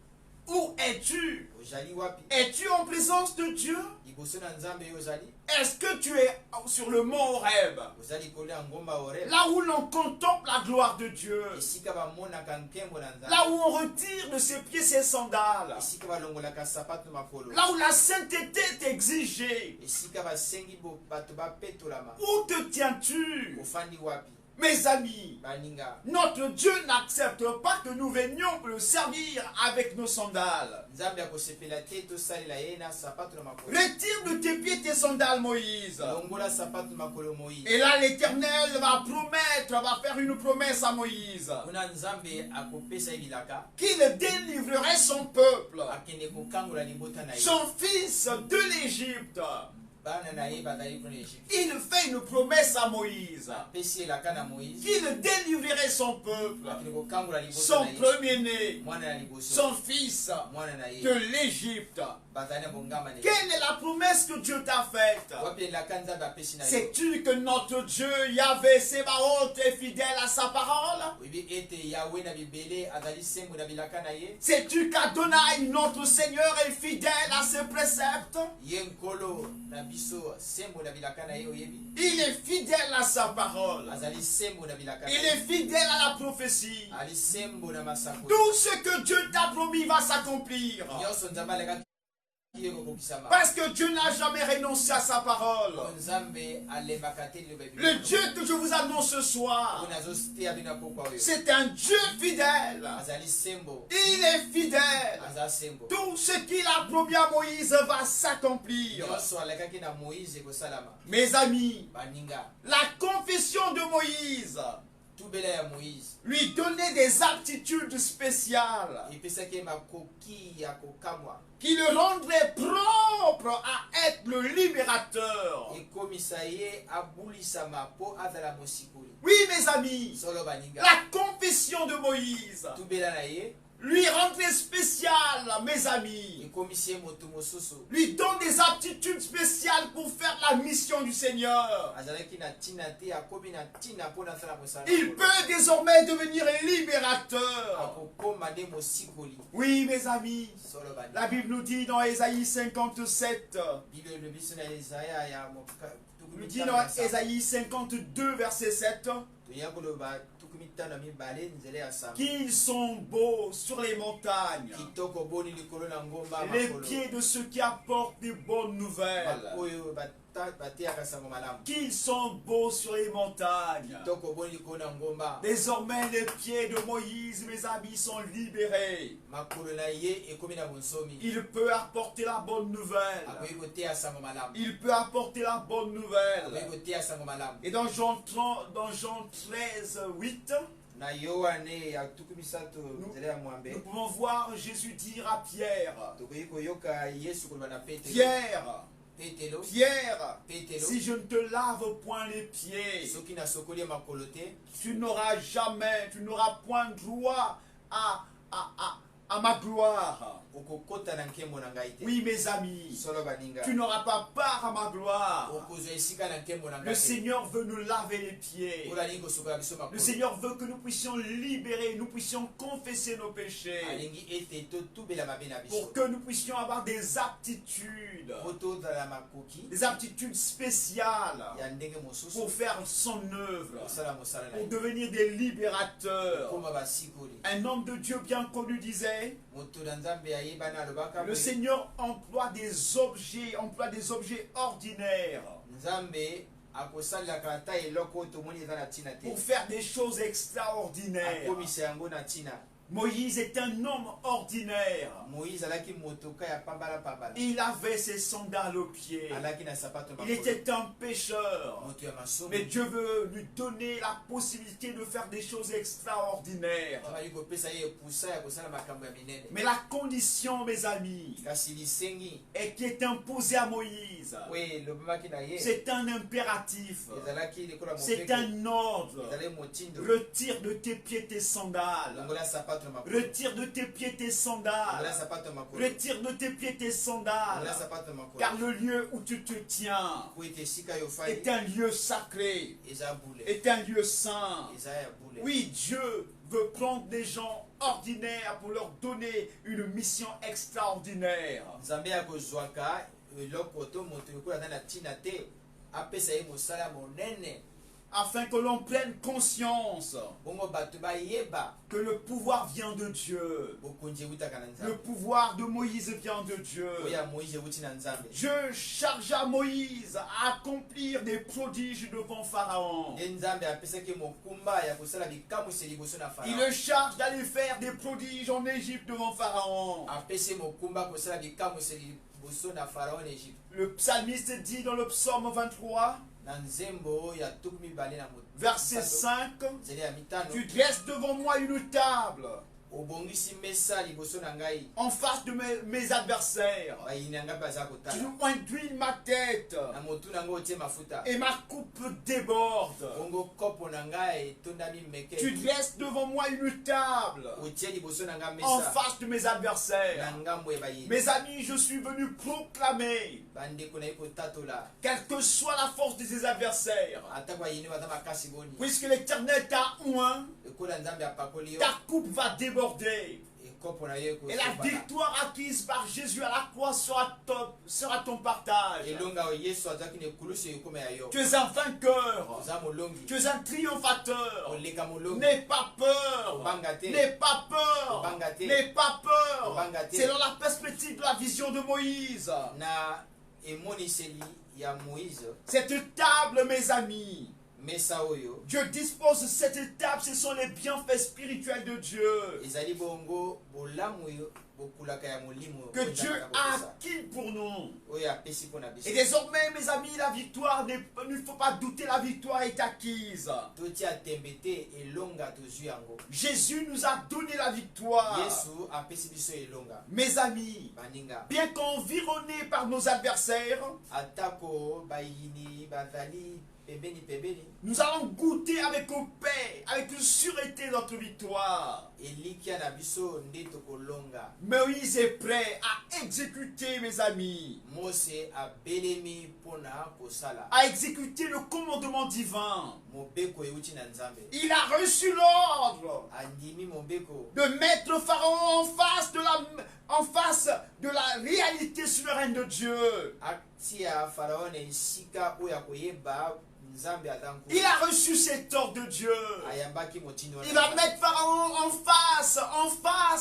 Où es-tu? ozali wapi Es-tu en présence de Dieu? liboso na nzambe yo ozali Est-ce que tu es sur le mont Horeb? oza likolo ya ngomba oreb Là où l'on contemple la gloire de Dieu. esika bamonaka nkembo na nzambe Là où on retire de ses pieds ses sandales. esika balongolaka sapato makolo Là où la sainteté est exigée. esika basengi bato bapetolama Où te tiens-tu? ofandi wapi Mes amis, baninga. notre Dieu n'accepte pas que nous venions le servir avec nos sandales. nzambe akosepela te tosalela ye na sapato na makolo. Retire de tes pieds tes sandales, Moïse. longola sapato na makolo Moïse. Et là, l'Éternel va faire une promesse à Moïse. kuna nzambe akopesa ye bilaka Qu'il délivrerait son peuple, akende kokangola libota na ye. son fils de l'Égypte. bana na ye bazali kuna Egypte. Il fait une promesse à Moïse. apesi elaka na Moïse Qu'il délivrerait son peuple, akende kokangola libota son na ye. premier-né, mwana na liboso son fils mwana na ye de l'Égypte. bazali na bongama na ye. Quelle est la promesse que Dieu t'a faite? wapi elaka nzambe apesi na ye. Sais-tu que notre Dieu, Yahvé Sébaoth, est fidèle à sa parole? oyebi ete yawe na bibele azali sembo na bilaka na ye. Sais-tu qu'Adonai, notre Seigneur, est fidèle à ses préceptes? ye nkolo na biso sembo na bilaka na ye oyebi Il est fidèle à sa parole. azali sembo na bilaka na Il ye. est fidèle à la prophétie. ali sembo na masako Tout ce que Dieu t'a promis va s'accomplir. nyonso nzambe alekaki ye kokokisama. Parce que Dieu n'a jamais renoncé à sa parole. nzambe alembaka te liloba Le Dieu que je vous annonce ce soir, oyo nazoteya bino pokwa oyo c'est un Dieu fidèle. azali sembo Il est fidèle. aza sembo. Tout ce qu'il a promis à Moïse va s'accomplir. nyonso alekaki na moïse ekosalama. Mes amis, baninga la confession de Moïse tubela ya moïse lui donnait des aptitudes spéciales epesaki ye makoki ya kokamwa qui le rendraient propre à être le libérateur. ekomisa ye abulisama mpo azala mosikoli. Oui, mes amis, solo baninga la confession de Moïse tubela na ye lui rendre spécial, mes amis. ekomisi ye moto mosusu Lui donne des aptitudes spéciales pour faire la mission du Seigneur. azalaki na ntina te akomi na ntina mpo nasala mosala Il peut désormais devenir libérateur. akokoma nde mosikoli Oui, mes amis. solo bani La Bible nous dit dans Ésaïe 57, bible elobi biso na Ezaya ya nous dit dans Ésaïe 52, verset 7, toya koloba tukumi tano na mibale nzela ya samba qu'ils sont beaux sur les montagnes, kitoko boni likolo na ngomba les makolo pieds de ceux qui apportent des bonnes nouvelles. oyo bateyaka sango malamu Qu'ils sont beaux sur les montagnes. kitoko boni likolo na ngomba Désormais, les pieds de Moïse, mes amis, sont libérés. makolo na ye ekomi na bonsomi Il peut apporter la bonne nouvelle. akoki koteya sango malamu Il peut apporter la bonne nouvelle. akoki koteya sango malamu Et dans Jean 13, 8, na yohane ya tuku misato nzela ya mwambe nous pouvons voir Jésus dire à Pierre, tokoki koyoka yesu koloba na petelo Pierre, petelo si je ne te lave point les pieds, soki nasokoli ye makolo te tu n'auras point droit à ma gloire. okokota na nkembo na ngai te Oui, mes amis, solo baninga tu n'auras pas part à ma gloire. okozwa esika na nkembo na Le ngai te Seigneur veut nous laver les pieds. olingi kosokola biso Le makolo Seigneur veut que nous puissions libérer, nous puissions confesser nos péchés, alingi ete totubela mabe na biso pour que nous puissions avoir des aptitudes, po tozala makoki des aptitudes spéciales ya ndenge mosusu pour faire son œuvre, kosala mosala na pour ye devenir des libérateurs. koma basikoli Un homme de Dieu bien connu disait, moto na nzambe ayebana alobaka le Seigneur emploie des objets ordinaires nzambe akosalelaka ata eloko oyo tomoni eza na ntina te pour faire des choses extraordinaires. akomisa yango na ntina Moïse est un homme ordinaire. moïse alaki motoka ya pambala Il avait ses sandales aux pieds. alaki na sapato Il était un pécheur. moto ya masumu Mais Dieu veut lui donner la possibilité de faire des choses extraordinaires. abali kopesa ye epusa ya kosala makambo ya minene Mais la condition, mes amis, kasi lisengi et qui est imposée à Moïse, oyo elobemaki na ye c'est un impératif. ezalaki lokola C'est mopeko un ordre. ezalaki motindo Retire de tes pieds tes sandales. longola sapato ya makolo Retire de tes pieds tes longola sandales. sapato ya makolo Retire de tes pieds tes sandales. longola sapato ya makolo Car le lieu où tu te tiens po ete esika yo ofai est un lieu sacré, eza bule est un lieu saint. eza ya bule Oui, Dieu veut prendre des gens ordinaires pour leur donner une mission extraordinaire. nzambe akozwaka eloko to moto lokola aza na ntina te apesa ye mosala monene Afin que l'on prenne conscience bongo bato bayeba que le pouvoir vient de Dieu. bokonzi ewutaka na Le nzambe pouvoir de Moïse vient de Dieu. oyo ya moïse ewuti na nzambe Dieu chargea Moïse à accomplir des prodiges devant Pharaon. nde nzambe apesaki mokumba ya kosala bikamwisi liboso na Il farao le charge d'aller faire des prodiges en Égypte devant Pharaon. apesi mokumba kosala bikamwisi liboso na farao na egypte Le psalmiste dit dans le psaume 23, na nzembo ya tuku mibale na verset 5, nzela ya mitano tu dresses devant moi une table obongisi mesa liboso na ngai en face de mes adversaires. bayini na ngai baza Tu kotala induis ma tête na motu na ngai otie mafuta et ma coupe déborde. bongo kopo na ngai etondami Tu meke dresses devant moi une table otie liboso na ngai en mesa face de mes na adversaires. ngambo ya bayini Mes amis, je suis venu proclamer, bandeko na ye kotatola quelle que soit la force de ses adversaires, ata bayini baza makasi boni puisque l'Éternel t'a oint, ekola nzambe apakoli yo ta coupe va déborder. ekopo na ye Et la victoire acquise par Jésus à la croix sera ton partage. elonga oyo yesu azwaki na ekulusu ekoma ya yo Tu es un vainqueur. oza molongi Tu es un triomphateur. oleka molongi N'aie pas peur. obanga te N'aie pas peur. Obanga te. N'aie pas peur. Obanga te. C'est dans la perspective de la vision de Moïse. na emoniseli ya moïse Cette table, mes amis, mesa oyo Dieu dispose cette table, ce sont les bienfaits spirituels de Dieu ezali bongo bolamu yo bokulaka ya molimo que Dieu a acquis pour nous. oyo apesi mpo na biso Et désormais, mes amis, la victoire, il ne faut pas douter, la victoire est acquise. totia tembe te elonga tozwi yango Jésus nous a donné la victoire. yesu apesi biso elonga Mes amis, baninga bien qu'environnés par nos adversaires, atako bayini bazali pembeni pembeni Nous allons goûter avec paix, avec une sûreté notre victoire. elikia na biso nde tokolonga. Moïse est prêt à exécuter, mes amis, Mose abelemi mpona kosala à exécuter le commandement divin. mobeko euti na nzambe. Il a reçu l'ordre Andimi mobeko de mettre Pharaon en face de la réalité souveraine de Dieu. atia faraon na esika oyo akoyeba nzambe atanku. Il a reçu cet ordre de Dieu. ayambaki motindo Il va mettre Pharaon en face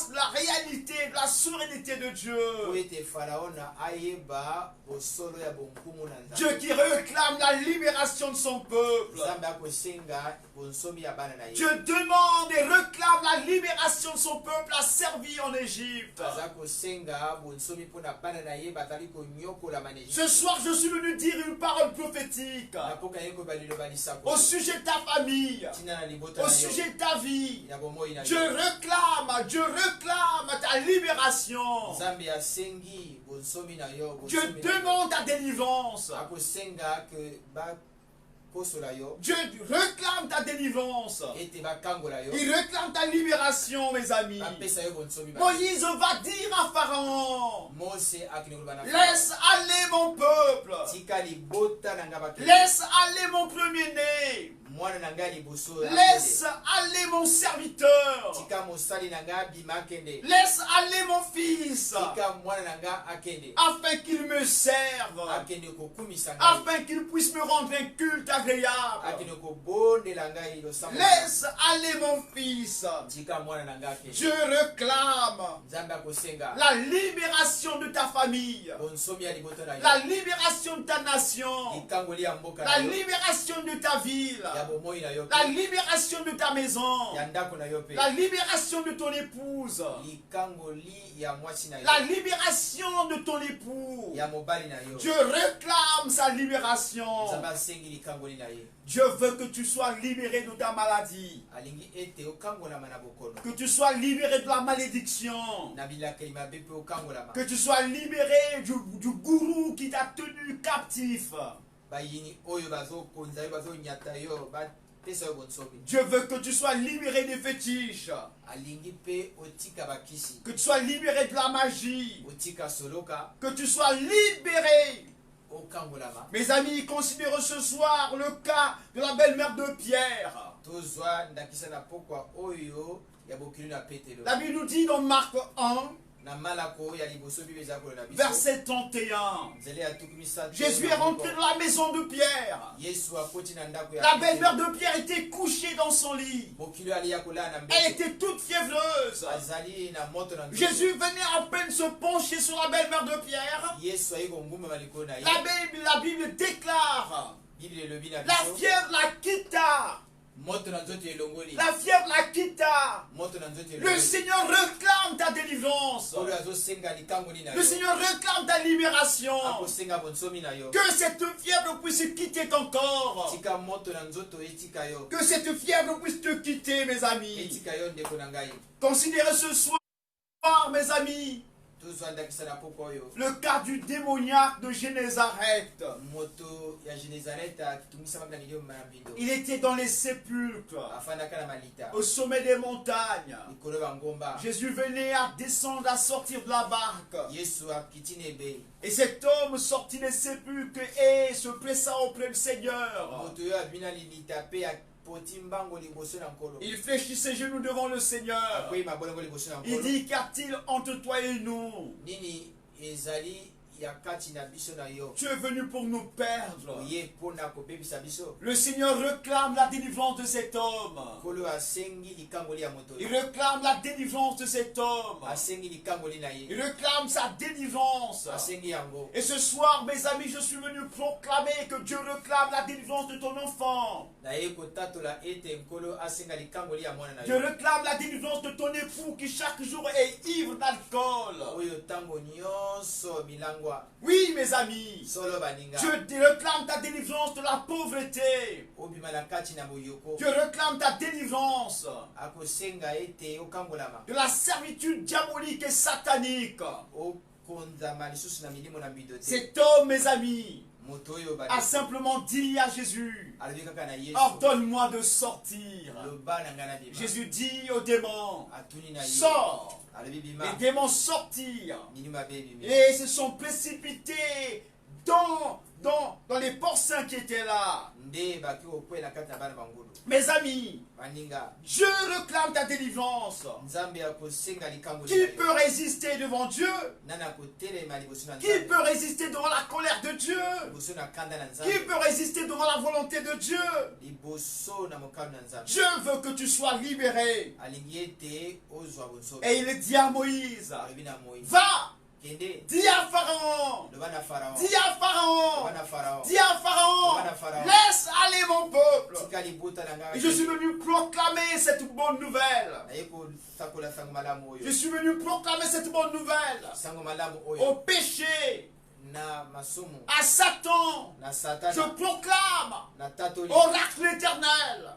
de la réalité, de la souveraineté de Dieu. po ete faraon ayeba bosolo ya bonkumu na nzambe. Dieu qui réclame la libération de son peuple. nzambe akosenga bonsomi ya bana na ye. Dieu demande et réclame la libération de son peuple à servir en Égypte. aza kosenga bonsomi mpona bana na ye bazali konyokolama na Ce soir, je suis venu dire une parole prophétique napoka ye koyeba liloba lisako au sujet de ta famille, ntina na libota au na yo sujet de ta vie. ya bomoi na Dieu yo. réclame ta libération. nzambe asengi bonsomi na yo Dieu bonsomi na yo. demande ta délivrance. akosenga ke bakosola yo Dieu réclame ta délivrance. ete bakangola yo Il réclame ta libération, mes amis. bapesa yo bonsomi ba. Moïse va dire à Pharaon, mose akende koloba na laisse aller mon peuple. tika libota na nga bakende. Laisse aller mon premier-né. mwana na ngai liboso Laisse aller mon serviteur. tika mosali na ngai abima akende. Laisse aller mon fils. tika mwana na ngai akende Afin qu'il me serve. akende kokumisa ngai Afin qu'il puisse me rendre un culte agréable. akende kobondela ngai losambo. Laisse aller mon fils. tika mwana na ngai akende. Je réclame nzambe akosenga la libération de ta famille. bonsomi ya liboto na yo. La libération de ta nation. likangoli ya mboka La na yo. libération de ta ville. ya bomoi na yo pe. La libération de ta maison. ya ndako na yo pe. La libération de ton épouse. likangoli ya mwasi na yo. La libération de ton époux. ya mobali na yo. Dieu réclame sa libération. nzambe asengi likangoli na ye. Dieu veut que tu sois libéré de ta maladie. alingi ete okangolama na bokono. Que tu sois libéré de la malédiction. na bilakeli mabe mpe okangolama. Que tu sois libéré du gourou qui t'a tenu captif. bayini oyo bazokonza yo bazonyata yo bapesa yo bonsomi. Dieu veut que tu sois libéré des fétiches. alingi mpe otika bakisi. Que tu sois libéré de la magie. otika soloka Que tu sois libéré. okangolama. Mes amis, considérez ce soir le cas de la belle-mère de Pierre. tozwa ndakisa na pokwa oyo ya bokili na petelo. La Bible nous dit dans Marc 1, na malako ya liboso bible eza kolona biso. verset 31. nzela ya tuku misato. Jésus est rentré dans la maison de Pierre. yesu akoti na ndako ya La belle-mère de Pierre était couchée dans son lit. mokili ali ya kolala na Elle mbeto. était toute fiévreuse. azali na moto na nzoto. Jésus venait à peine se pencher sur la belle-mère de Pierre. yesu ayi kongumama likolo na ye. La Bible déclare, bible elobi na la biso. fièvre la quitta. moto na nzoto elongoli. La fièvre la quitta. moto na nzoto Le elongoli. Seigneur réclame ta délivrance. oyo azosenga likangoli na Le yo. Seigneur réclame ta libération. akosenga bonsomi na yo. Que cette fièvre puisse quitter ton corps. tika moto na nzoto etika yo. Que cette fièvre puisse te quitter, mes amis. etika yo ndeko na ngai. Considérez ce soir, mes amis, tozwa ndakisa na pokwa oyo. le cas du démoniaque de Génézareth. moto ya genezaret akitungisamaki na milio ya mbindo. Il était dans les sépulcres, afandaka na malita. au sommet des montagnes. likolo ya ngomba. Jésus venait à descendre, à sortir de la barque. yesu akiti na ebei. Et cet homme sortit des sépulcres et se pressa auprès du Seigneur. moto oyo abina lilita mpe apoti mbango liboso na nkolo. Il fléchit ses genoux devant le Seigneur. akwei mabolongo liboso na Il nkolo. dit, qu'y-a-t-il entre toi et nous? nini ezali ya kati na biso na yo. Tu es venu pour nous perdre. oye mpona kobebisa biso. Le Seigneur réclame la délivrance de cet homme. nkolo asengi likangoli ya moto Il oyo. réclame la délivrance de cet homme. asengi likangoli na ye. Il réclame sa délivrance. asengi yango. Et ce soir, mes amis, je suis venu proclamer que Dieu réclame la délivrance de ton enfant. naye kotatola ete nkolo asenga likangoli ya mwana na Dieu yo. réclame la délivrance de ton époux qui chaque jour est ivre d'alcool. oyo ntango nyonso milangwa. Oui, mes amis. solo baninga. Dieu réclame ta délivrance de la pauvreté. obima na kati na boyoko. Dieu réclame ta délivrance akosenga ete okangolama. de la servitude diabolique et satanique. okonzama lisusu na milimo na mbido te. Cet homme, mes amis, moto oyo a bale simplement dit à Jésus, alobi kaka na Yesu ordonne-moi de sortir. loba na ngai nabima Jésus dit aux démons, atuni na ye sors. alobi bima Les démons sortirent nini mabe ebimi et se sont précipités dans les porcins qui étaient là. nde baki kokwela kati na bana bangulu Mes amis, baninga Dieu réclame ta délivrance. nzambe akosenga likambo Qui peut résister devant Dieu? nani akotelema liboso na Qui nzambe peut résister devant la colère de Dieu? liboso na kanda na Qui nzambe peut résister devant la volonté de Dieu? liboso na mokano na nzambe Dieu veut que tu sois libéré. alingi ete ozwa bonsomi Et il dit à Moïse, alobi na Moïse va, kende dis à Pharaon, loba na Farao dis à Pharaon, loba na Farao dis à Pharaon, laisse aller mon peuple. tika libota na ngai Et je suis venu proclamer cette bonne nouvelle. naye kosakola sango malamu oyo Je suis venu proclamer cette bonne nouvelle sango malamu au oyo péché, na masumu à Satan. na Je satana proclame na tatoli oracle éternel,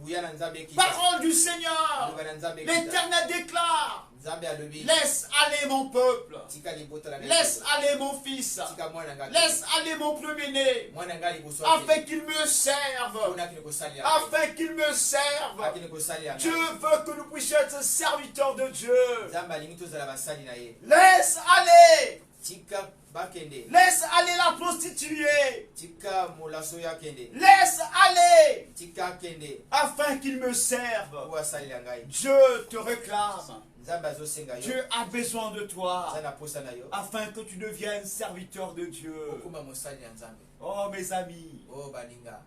nguya na nzambe ekita parole du Seigneur. loba na nzambe ekita L'Éternel déclare, nzambe alobi laisse aller mon peuple, tika libota na ngai laisse aller mon fils, tika mwana ngai laisse aller mon premier-né, mwana ngai liboso afin qu'il me serve, mpona akini kosalia afin qu'il me serve. akini kosalia Dieu veut que nous puissions être serviteurs de Dieu. nzambe alingi tozala basali na ye Laisse aller, tika bakende laisse aller la prostituée, tika molaso oyo akende laisse aller, tika akende afin qu'il me serve. po asalela ngai Dieu te réclame, nzambe azosenga yo Dieu a besoin de toi, aza na posa na yo afin que tu deviennes serviteur de Dieu. okuma mosali ya nzambe Oh mes amis, o baninga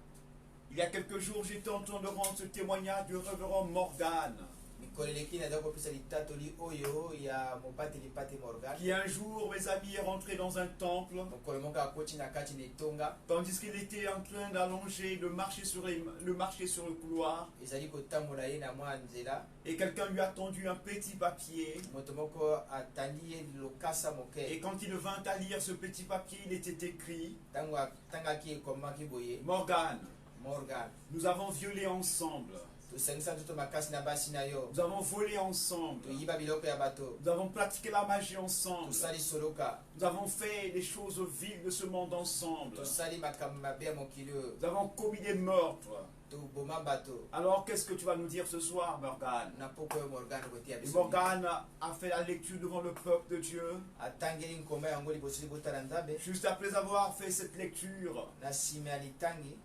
il y a quelques jours j'étais en train de rendre ce témoignage du révérend Morgan, mikolo eleki naza kopesa litatoli oyo ya mobateli pate morgan qui un jour, mes amis, est rentré dans un temple, mokolo moko akoti na kati na etonga tandis qu'il était en train d'allonger, de marcher sur le couloir, ezali kotambola ye na mwa nzela et quelqu'un lui a tendu un petit papier, moto moko atandi ye lokasa et moke quand il vint à lire ce petit papier, il était écrit, ntango atangaki ekomaki boye Morgan, morgan nous avons violé ensemble, tosangisa nzoto makasi na basi na yo nous avons volé ensemble, toyiba biloko ya bato nous avons pratiqué la magie ensemble, tosali soloka nous avons fait les choses viles de ce monde ensemble, tosali makambo mabe ya mokili oyo nous avons commis des meurtres. toboma bato Alors qu'est-ce que tu vas nous dire ce soir, Morgan? na poko oyo morgan kotia Et biso Morgan a fait la lecture devant le peuple de Dieu. atangeli nkomba yango liboso libota na nzambe Juste après avoir fait cette lecture, na nsima ya litangi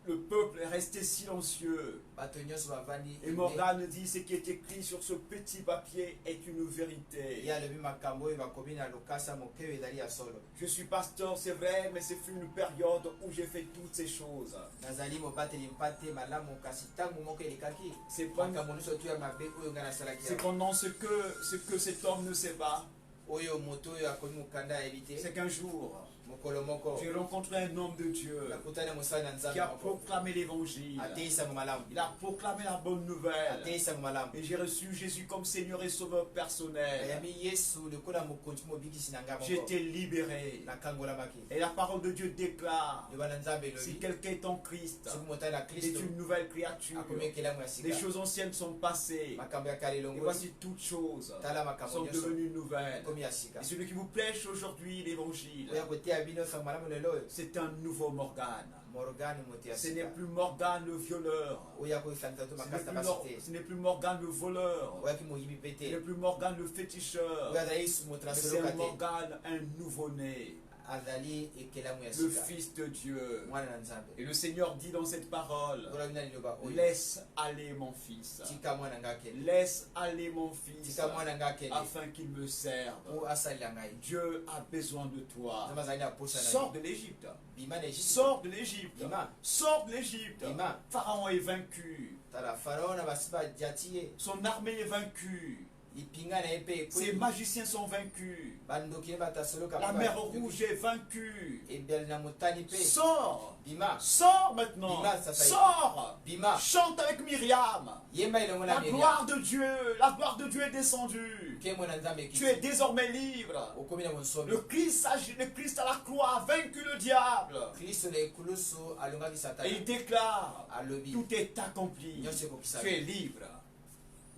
le peuple est resté silencieux. bato nyonso bavandi Et Morgan dit ce qui est écrit sur ce petit papier est une vérité. ye alobi makambo oyo bakomi na lokasa moke oyo ezali ya solo Je suis pasteur, c'est vrai, mais c'est fut une période où j'ai fait toutes ces choses. nazali mobateli mpate malamu kasi ntango moko elekaki C'est pas- makambo nyonso tu ya mabe oyo ngai nasalaki c'est pendant ce que cet homme ne sait pas, oyo moto oyo akomi mokanda ayebi te c'est qu'un jour, mokolo moko j'ai rencontré un homme de Dieu nakutani mosali na qui nzambe a moko proclamé l'évangile. ateisango malamu Il a proclamé la bonne nouvelle. ateisango malamu Et j'ai reçu Jésus comme Seigneur et Sauveur personnel. ayambi yesu lokola mokonzi mobikisi na ngai moko J'étais libéré. nakangolamaki Et la parole de Dieu déclare, loba na nzambe si elobi quelqu'un est en Christ, soki motali na il est kristo une nouvelle créature. akomi ekelamu ya Les sika choses anciennes sont passées. makambo ya kala Et elongoli voici toutes choses tala makambo sont nyonso devenues nouvelles. ekomi ya sika Et celui qui vous prêche aujourd'hui l'évangile, oya koteya bino sango malamu lelo oyo c'est un nouveau Morgan. morgan moto ya Ce n'est sika plus Morgan le violeur. oya kosanisa to Ce n'est makasi na plus, basi te Ce n'est plus Morgan le voleur. oyaki moyibi mpe Ce n'est te plus Morgan le féticheur. oyo azali moto na Mais c'est soloka un te Morgan, un nouveau-né, azali ekelamu ya le sika Fils de Dieu. mwana na nzambe Et le Seigneur dit dans cette parole, olobi na liloba oyo laisse aller mon fils. tika mwana ngai akende Laisse aller mon fils tika mwana ngai akende afin qu'il me serve. po asalela ngai Dieu a besoin de toi. nzambe azali na posa na Sors yo de l'Égypte. bima na egypte Sors de l'Égypte. bima Sors de l'Égypte. bima Pharaon est vaincu. tala farao na basi badiati ye Son armée est vaincue. lipinga na ye mpe Ses ekwei magiciens sont vaincus. bandoki ne batasoloka La mer rouge est vaincue. ebele na motani mpe Sors. bima Sors maintenant. Bima, ça y est. Sors. bima Chante avec Myriam. yemba elongo na La Miriam. gloire de Dieu. La gloire de Dieu est descendue. nkembo na nzambe Tu ekiti es désormais libre. okomi na monsomi Le Christ à la croix a vaincu le diable. kristo na ekulusu alongaki Et satana il déclare, alobi tout est accompli. nyonso Tu es ekokisami libre.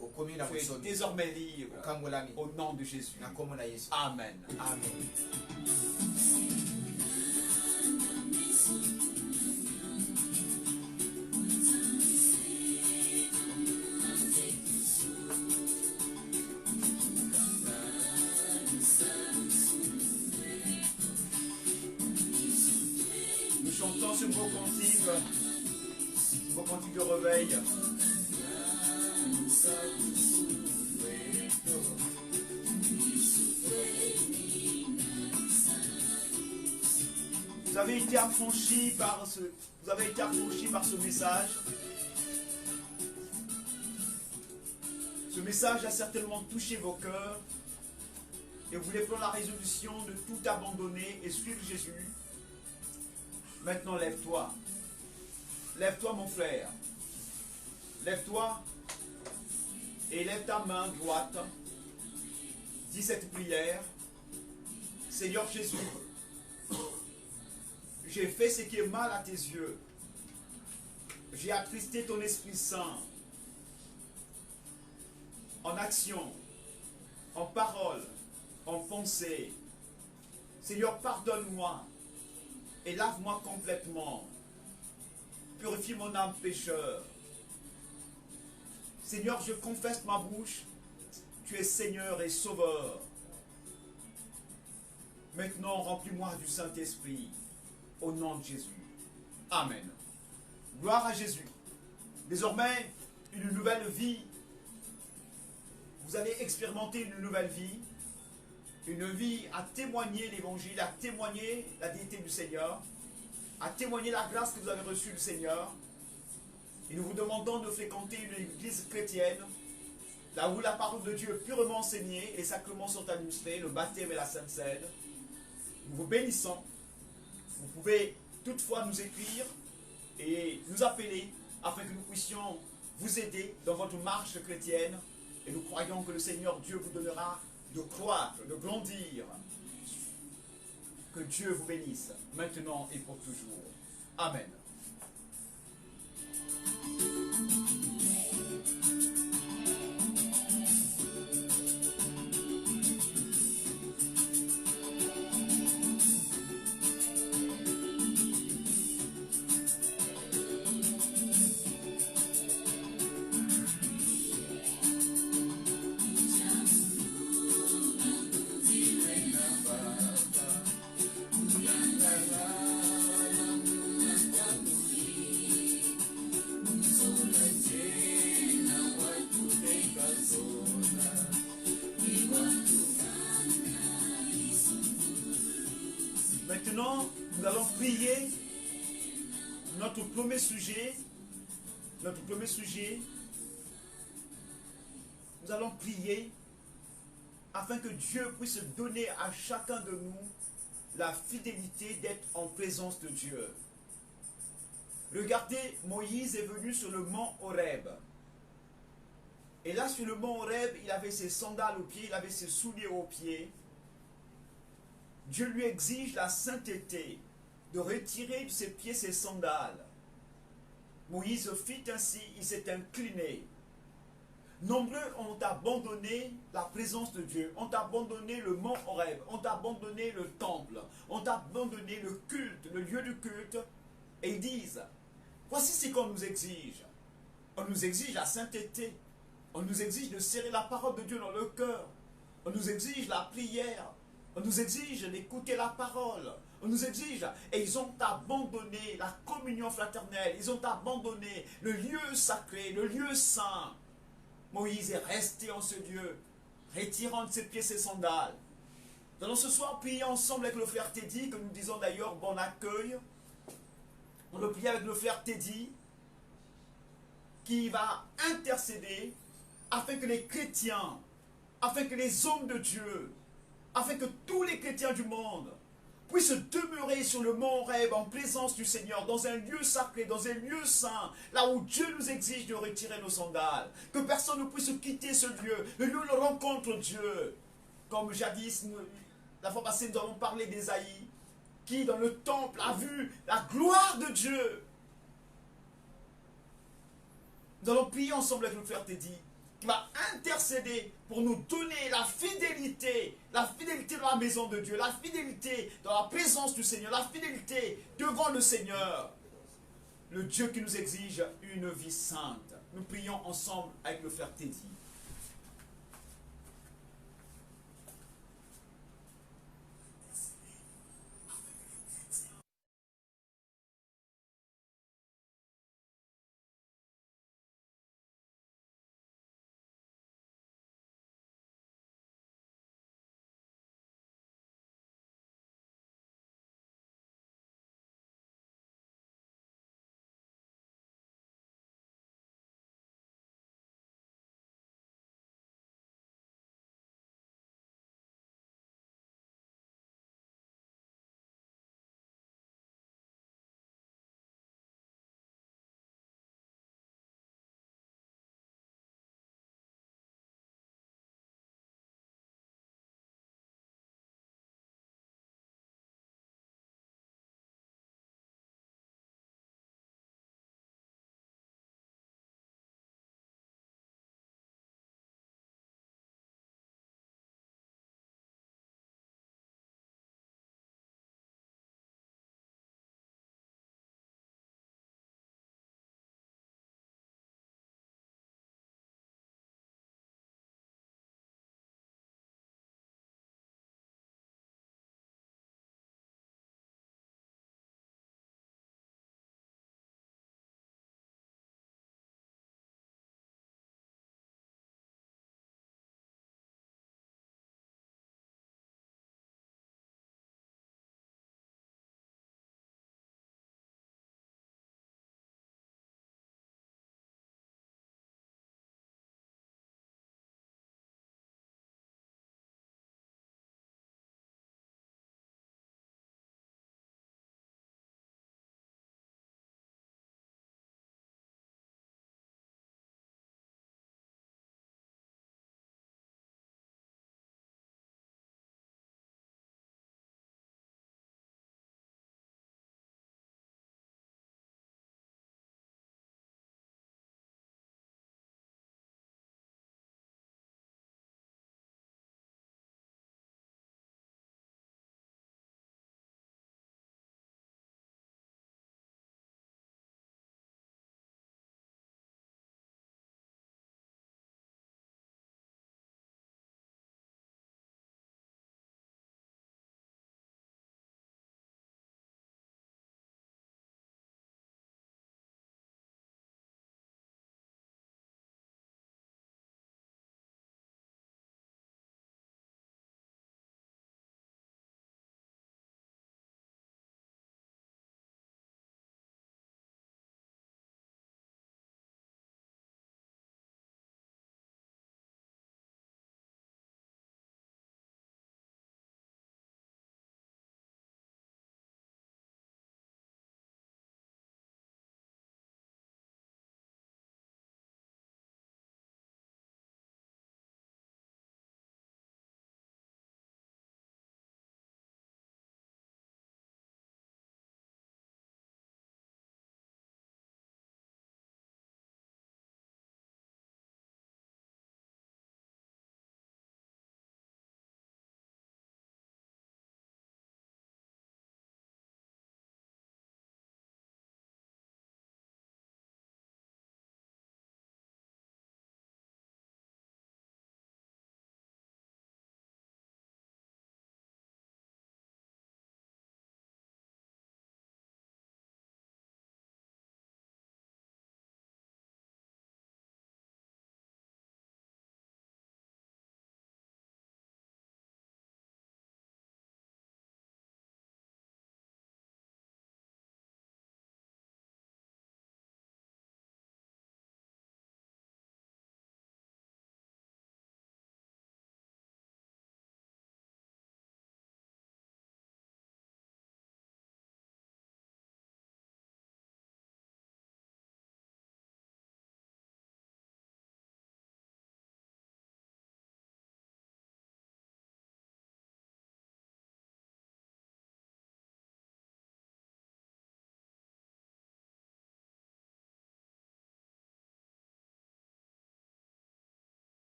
okomi na Tu es monsomi désormais libre. okangolami Au nom de Jésus. na nkombo na yesu Amen. amen vos cantiques de réveil. Vous avez été affranchis par ce message. Ce message a certainement touché vos cœurs et vous voulez prendre la résolution de tout abandonner et suivre Jésus. Maintenant, lève-toi. Lève-toi, mon frère. Lève-toi et lève ta main droite. Dis cette prière. Seigneur Jésus, j'ai fait ce qui est mal à tes yeux. J'ai attristé ton Esprit Saint en action, en parole, en pensée. Seigneur, pardonne-moi et lave-moi complètement. Purifie mon âme pécheur. Seigneur, je confesse ma bouche. Tu es Seigneur et Sauveur. Maintenant, remplis-moi du Saint-Esprit. Au nom de Jésus. Amen. Gloire à Jésus. Désormais, une nouvelle vie. Vous allez expérimenter une nouvelle vie. Une vie à témoigner l'évangile, à témoigner la déité du Seigneur, à témoigner la grâce que vous avez reçue du Seigneur. Et nous vous demandons de fréquenter une église chrétienne, là où la parole de Dieu est purement enseignée, les sacrements sont administrés, le baptême et la Sainte Seine. Nous vous bénissons. Vous pouvez toutefois nous écrire et nous appeler afin que nous puissions vous aider dans votre marche chrétienne. Et nous croyons que le Seigneur Dieu vous donnera de croître, de grandir. Que Dieu vous bénisse maintenant et pour toujours. Amen. Maintenant, nous allons prier notre premier sujet. Nous allons prier afin que Dieu puisse donner à chacun de nous la fidélité d'être en présence de Dieu. Regardez, Moïse est venu sur le mont Horeb. Et là, sur le mont Horeb, il avait ses sandales aux pieds, il avait ses souliers aux pieds. Dieu lui exige la sainteté, de retirer de ses pieds ses sandales. Moïse fit ainsi, il s'est incliné. Nombreux ont abandonné la présence de Dieu, ont abandonné le mont Horeb, ont abandonné le temple, ont abandonné le culte, le lieu du culte, et ils disent, voici ce qu'on nous exige. On nous exige la sainteté, on nous exige de serrer la parole de Dieu dans le cœur, on nous exige la prière, on nous exige d'écouter la parole. On nous exige. Et ils ont abandonné la communion fraternelle. Ils ont abandonné le lieu sacré, le lieu saint. Moïse est resté en ce lieu, retirant de ses pieds ses sandales. Nous allons ce soir prier ensemble avec le frère Teddy, que nous disons d'ailleurs bon accueil. On va prier avec le frère Teddy, qui va intercéder afin que les chrétiens, afin que les hommes de Dieu, afin que tous les chrétiens du monde puissent demeurer sur le mont Horeb en présence du Seigneur, dans un lieu sacré, dans un lieu saint, là où Dieu nous exige de retirer nos sandales. Que personne ne puisse quitter ce lieu, le lieu de rencontre Dieu. Comme jadis, la fois passée, nous avons parlé d'Ésaïe, qui dans le temple a vu la gloire de Dieu. Nous allons prier ensemble avec le frère Teddy, qui va intercéder pour nous donner la fidélité dans la maison de Dieu, la fidélité dans la présence du Seigneur, la fidélité devant le Seigneur, le Dieu qui nous exige une vie sainte. Nous prions ensemble avec le frère Teddy.